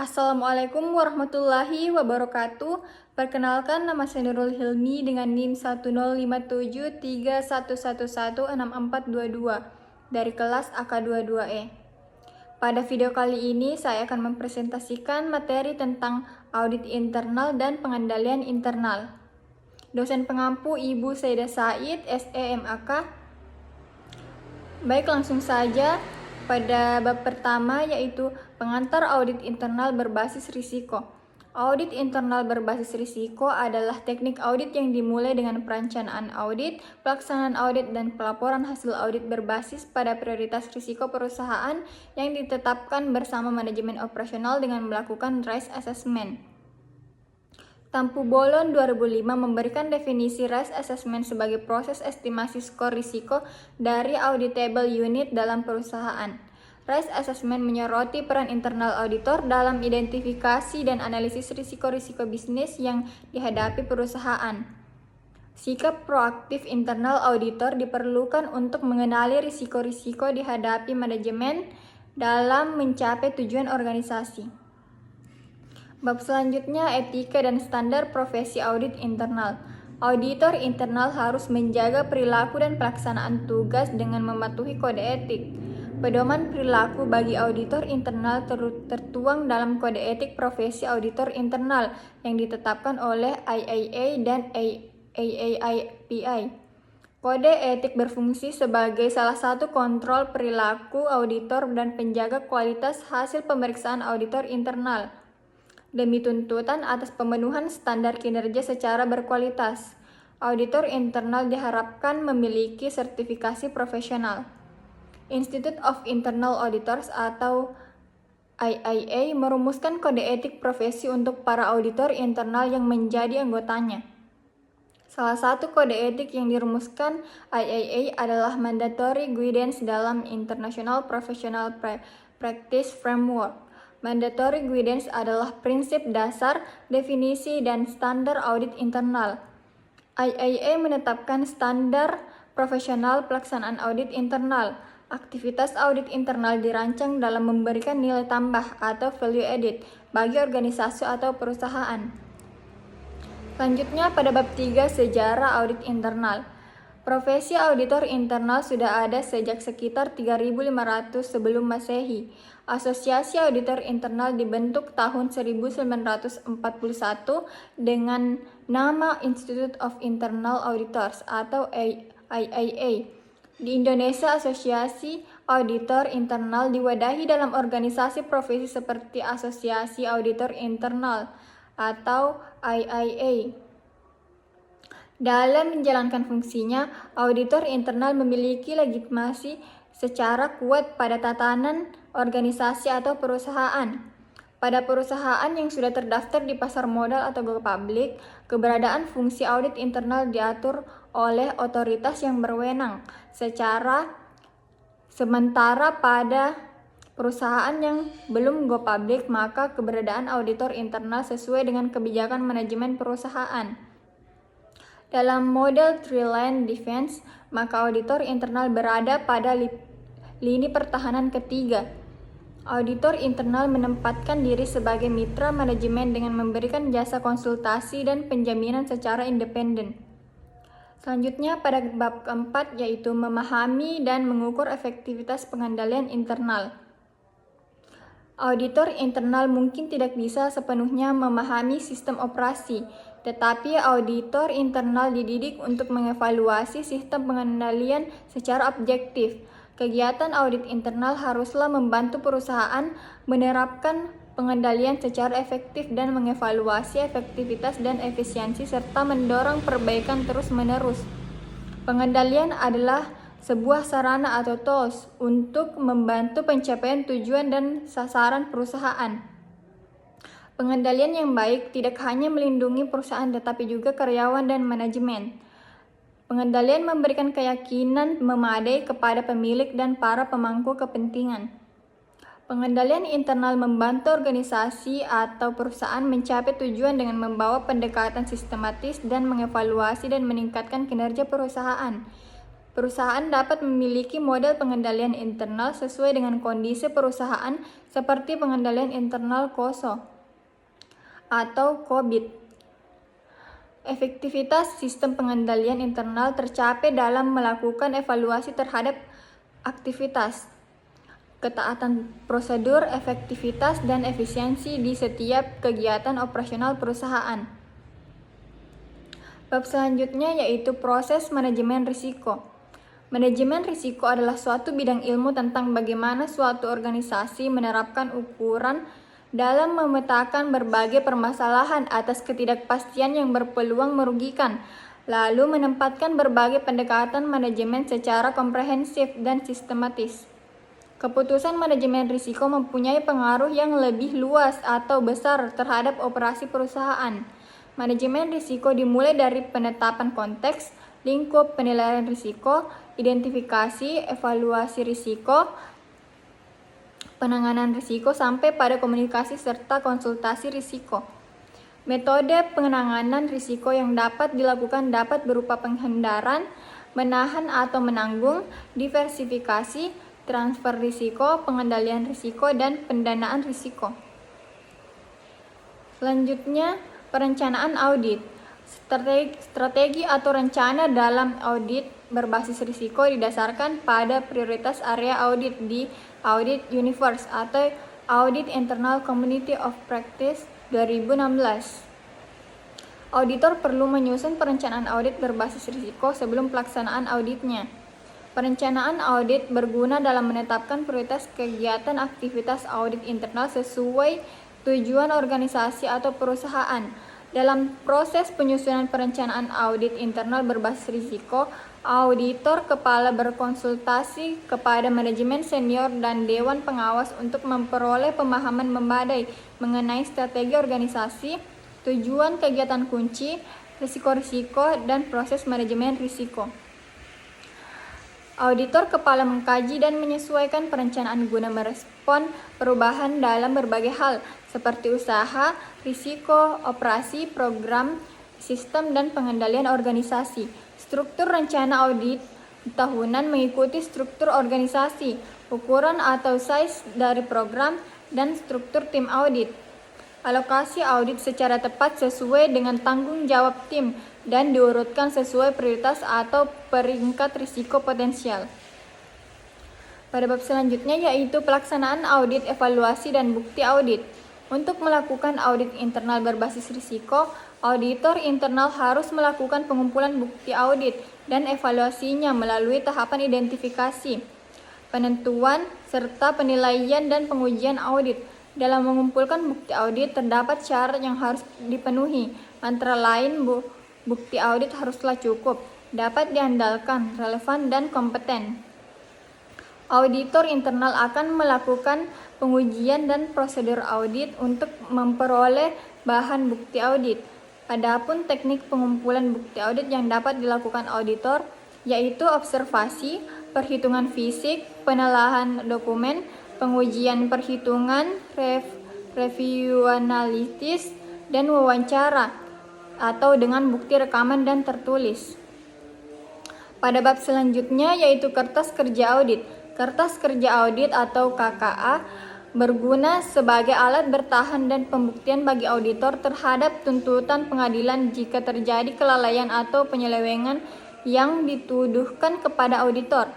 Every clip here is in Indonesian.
Assalamualaikum warahmatullahi wabarakatuh. Perkenalkan, nama saya Nurul Hilmi dengan NIM 1057311116422 dari kelas AK22E. Pada video kali ini saya akan mempresentasikan materi tentang audit internal dan pengendalian internal. Dosen pengampu Ibu Saidah Said, SEMAK. Baik, langsung saja pada bab pertama, yaitu pengantar audit internal berbasis risiko. Audit internal berbasis risiko adalah teknik audit yang dimulai dengan perencanaan audit, pelaksanaan audit, dan pelaporan hasil audit berbasis pada prioritas risiko perusahaan yang ditetapkan bersama manajemen operasional dengan melakukan risk assessment. Tampu Bolon 2005 memberikan definisi risk assessment sebagai proses estimasi skor risiko dari auditable unit dalam perusahaan. Risk assessment menyoroti peran internal auditor dalam identifikasi dan analisis risiko-risiko bisnis yang dihadapi perusahaan. Sikap proaktif internal auditor diperlukan untuk mengenali risiko-risiko dihadapi manajemen dalam mencapai tujuan organisasi. Bab selanjutnya, etika dan standar profesi audit internal. Auditor internal harus menjaga perilaku dan pelaksanaan tugas dengan mematuhi kode etik. Pedoman perilaku bagi auditor internal tertuang dalam kode etik profesi auditor internal yang ditetapkan oleh IAA dan AAIPI. Kode etik berfungsi sebagai salah satu kontrol perilaku auditor dan penjaga kualitas hasil pemeriksaan auditor internal, demi tuntutan atas pemenuhan standar kinerja secara berkualitas. Auditor internal diharapkan memiliki sertifikasi profesional. Institute of Internal Auditors atau IIA merumuskan kode etik profesi untuk para auditor internal yang menjadi anggotanya. Salah satu kode etik yang dirumuskan IIA adalah Mandatory Guidance dalam International Professional Practice Framework. Mandatory Guidance adalah prinsip dasar, definisi, dan standar audit internal. IIA menetapkan standar profesional pelaksanaan audit internal. Aktivitas audit internal dirancang dalam memberikan nilai tambah atau value added bagi organisasi atau perusahaan. Selanjutnya pada bab 3, sejarah audit internal. Profesi auditor internal sudah ada sejak sekitar 3.500 sebelum Masehi. Asosiasi auditor internal dibentuk tahun 1941 dengan nama Institute of Internal Auditors atau IIA. Di Indonesia, Asosiasi Auditor Internal diwadahi dalam organisasi profesi seperti Asosiasi Auditor Internal atau IIA. Dalam menjalankan fungsinya, auditor internal memiliki legitimasi secara kuat pada tatanan organisasi atau perusahaan. Pada perusahaan yang sudah terdaftar di pasar modal atau go public, keberadaan fungsi audit internal diatur oleh otoritas yang berwenang. Sementara pada perusahaan yang belum go public, maka keberadaan auditor internal sesuai dengan kebijakan manajemen perusahaan. Dalam model Three-Line Defense, maka auditor internal berada pada lini pertahanan ketiga. Auditor internal menempatkan diri sebagai mitra manajemen dengan memberikan jasa konsultasi dan penjaminan secara independen. Selanjutnya pada bab keempat, yaitu memahami dan mengukur efektivitas pengendalian internal. Auditor internal mungkin tidak bisa sepenuhnya memahami sistem operasi, tetapi auditor internal dididik untuk mengevaluasi sistem pengendalian secara objektif. Kegiatan audit internal haruslah membantu perusahaan menerapkan pengendalian secara efektif dan mengevaluasi efektivitas dan efisiensi serta mendorong perbaikan terus-menerus. Pengendalian adalah sebuah sarana atau tools untuk membantu pencapaian tujuan dan sasaran perusahaan. Pengendalian yang baik tidak hanya melindungi perusahaan tetapi juga karyawan dan manajemen. Pengendalian memberikan keyakinan memadai kepada pemilik dan para pemangku kepentingan. Pengendalian internal membantu organisasi atau perusahaan mencapai tujuan dengan membawa pendekatan sistematis dan mengevaluasi dan meningkatkan kinerja perusahaan. Perusahaan dapat memiliki model pengendalian internal sesuai dengan kondisi perusahaan seperti pengendalian internal KOSO atau COVID. Efektivitas sistem pengendalian internal tercapai dalam melakukan evaluasi terhadap aktivitas, ketaatan prosedur, efektivitas, dan efisiensi di setiap kegiatan operasional perusahaan. Bab selanjutnya yaitu proses manajemen risiko. Manajemen risiko adalah suatu bidang ilmu tentang bagaimana suatu organisasi menerapkan ukuran dalam memetakan berbagai permasalahan atas ketidakpastian yang berpeluang merugikan, lalu menempatkan berbagai pendekatan manajemen secara komprehensif dan sistematis. Keputusan manajemen risiko mempunyai pengaruh yang lebih luas atau besar terhadap operasi perusahaan. Manajemen risiko dimulai dari penetapan konteks, lingkup penilaian risiko, identifikasi, evaluasi risiko, penanganan risiko, sampai pada komunikasi serta konsultasi risiko. Metode penanganan risiko yang dapat dilakukan dapat berupa penghindaran, menahan atau menanggung, diversifikasi, transfer risiko, pengendalian risiko, dan pendanaan risiko. Selanjutnya, perencanaan audit. Strategi atau rencana dalam audit berbasis risiko didasarkan pada prioritas area audit di Audit Universe atau Audit Internal Community of Practice 2016. Auditor perlu menyusun perencanaan audit berbasis risiko sebelum pelaksanaan auditnya. Perencanaan audit berguna dalam menetapkan prioritas kegiatan aktivitas audit internal sesuai tujuan organisasi atau perusahaan. Dalam proses penyusunan perencanaan audit internal berbasis risiko, auditor kepala berkonsultasi kepada manajemen senior dan dewan pengawas untuk memperoleh pemahaman memadai mengenai strategi organisasi, tujuan kegiatan kunci, risiko-risiko, dan proses manajemen risiko. Auditor kepala mengkaji dan menyesuaikan perencanaan guna merespon perubahan dalam berbagai hal, seperti usaha, risiko, operasi, program, sistem, dan pengendalian organisasi. Struktur rencana audit tahunan mengikuti struktur organisasi, ukuran atau size dari program, dan struktur tim audit. Alokasi audit secara tepat sesuai dengan tanggung jawab tim dan diurutkan sesuai prioritas atau peringkat risiko potensial. Pada bab selanjutnya yaitu pelaksanaan audit, evaluasi, dan bukti audit. Untuk melakukan audit internal berbasis risiko, auditor internal harus melakukan pengumpulan bukti audit dan evaluasinya melalui tahapan identifikasi, penentuan, serta penilaian dan pengujian audit. Dalam mengumpulkan bukti audit terdapat syarat yang harus dipenuhi, antara lain bukti audit haruslah cukup, dapat diandalkan, relevan, dan kompeten. Auditor internal akan melakukan pengujian dan prosedur audit untuk memperoleh bahan bukti audit. Adapun teknik pengumpulan bukti audit yang dapat dilakukan auditor yaitu observasi, perhitungan fisik, penelaahan dokumen, pengujian perhitungan, review analitis, dan wawancara atau dengan bukti rekaman dan tertulis. Pada bab selanjutnya yaitu kertas kerja audit. Kertas kerja audit atau KKA berguna sebagai alat bertahan dan pembuktian bagi auditor terhadap tuntutan pengadilan jika terjadi kelalaian atau penyelewengan yang dituduhkan kepada auditor.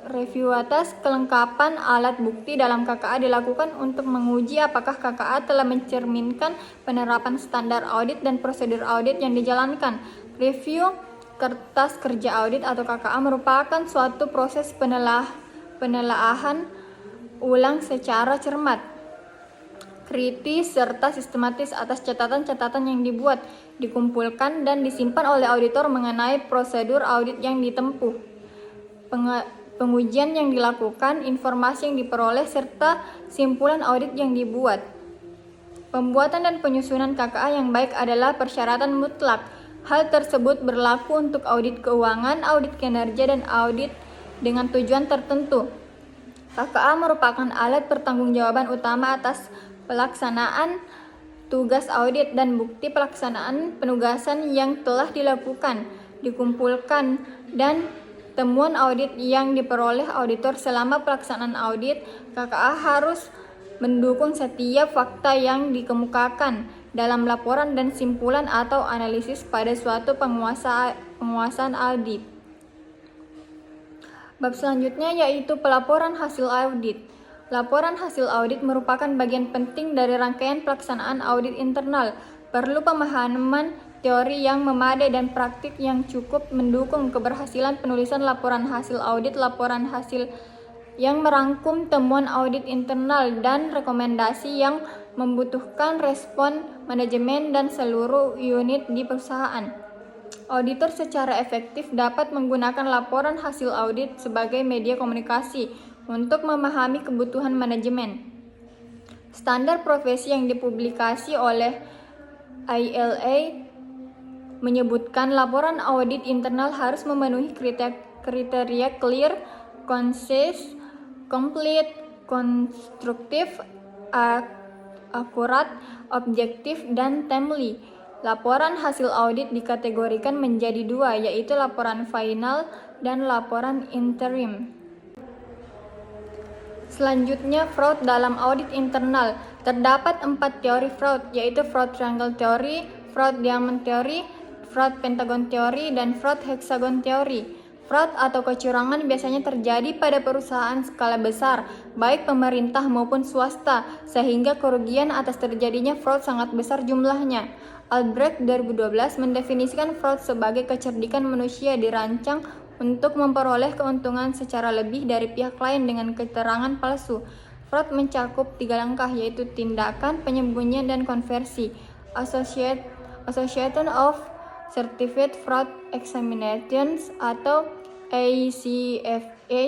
Review atas kelengkapan alat bukti dalam KKA dilakukan untuk menguji apakah KKA telah mencerminkan penerapan standar audit dan prosedur audit yang dijalankan. Review kertas kerja audit atau KKA merupakan suatu proses penelaahan ulang secara cermat, kritis, serta sistematis atas catatan-catatan yang dibuat, dikumpulkan, dan disimpan oleh auditor mengenai prosedur audit yang ditempuh. Pengujian yang dilakukan, informasi yang diperoleh, serta simpulan audit yang dibuat. Pembuatan dan penyusunan KKA yang baik adalah persyaratan mutlak. Hal tersebut berlaku untuk audit keuangan, audit kinerja, dan audit dengan tujuan tertentu. KKA merupakan alat pertanggungjawaban utama atas pelaksanaan tugas audit dan bukti pelaksanaan penugasan yang telah dilakukan. dikumpulkan, dan temuan audit yang diperoleh auditor selama pelaksanaan audit. KKA harus mendukung setiap fakta yang dikemukakan dalam laporan dan simpulan atau analisis pada suatu penguasaan audit. Bab selanjutnya yaitu pelaporan hasil audit. Laporan hasil audit merupakan bagian penting dari rangkaian pelaksanaan audit internal. Perlu pemahaman teori yang memadai dan praktik yang cukup mendukung keberhasilan penulisan laporan hasil audit. Laporan hasil yang merangkum temuan audit internal dan rekomendasi yang membutuhkan respon manajemen dan seluruh unit di perusahaan. Auditor secara efektif dapat menggunakan laporan hasil audit sebagai media komunikasi untuk memahami kebutuhan manajemen. Standar profesi yang dipublikasi oleh ILA menyebutkan laporan audit internal harus memenuhi kriteria clear, concise, complete, konstruktif, akurat, objektif, dan timely. Laporan hasil audit dikategorikan menjadi dua, yaitu laporan final dan laporan interim. Selanjutnya, fraud dalam audit internal. Terdapat 4 teori fraud, yaitu fraud triangle theory, fraud diamond theory, fraud pentagon theory, dan fraud hexagon theory. Fraud atau kecurangan biasanya terjadi pada perusahaan skala besar, baik pemerintah maupun swasta, sehingga kerugian atas terjadinya fraud sangat besar jumlahnya. Albrecht 2012 mendefinisikan fraud sebagai kecerdikan manusia dirancang untuk memperoleh keuntungan secara lebih dari pihak lain dengan keterangan palsu. Fraud mencakup 3 langkah, yaitu tindakan, penyembunyian, dan konversi. Association of Certified Fraud Examinations atau ACFA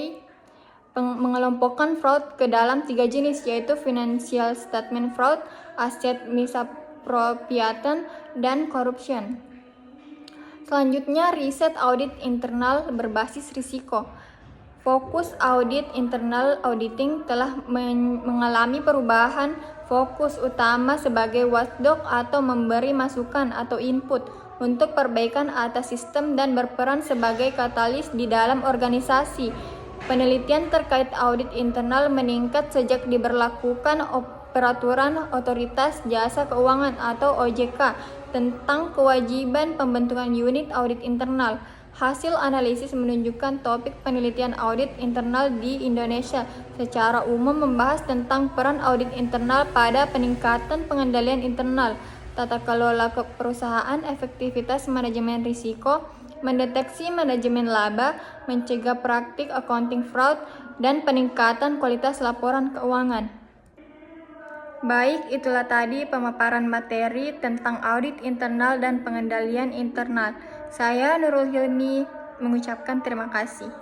mengelompokkan fraud ke dalam 3 jenis, yaitu financial statement fraud, asset misappropriation, dan corruption. Selanjutnya, riset audit internal berbasis risiko. Fokus audit internal auditing telah mengalami perubahan fokus utama sebagai watchdog atau memberi masukan atau input untuk perbaikan atas sistem dan berperan sebagai katalis di dalam organisasi. Penelitian terkait audit internal meningkat sejak diberlakukan peraturan Otoritas Jasa Keuangan atau OJK tentang kewajiban pembentukan unit audit internal. Hasil analisis menunjukkan topik penelitian audit internal di Indonesia secara umum membahas tentang peran audit internal pada peningkatan pengendalian internal, tata kelola perusahaan, efektivitas manajemen risiko, mendeteksi manajemen laba, mencegah praktik accounting fraud, dan peningkatan kualitas laporan keuangan. Baik, itulah tadi pemaparan materi tentang audit internal dan pengendalian internal. Saya Nurul Hilmi mengucapkan terima kasih.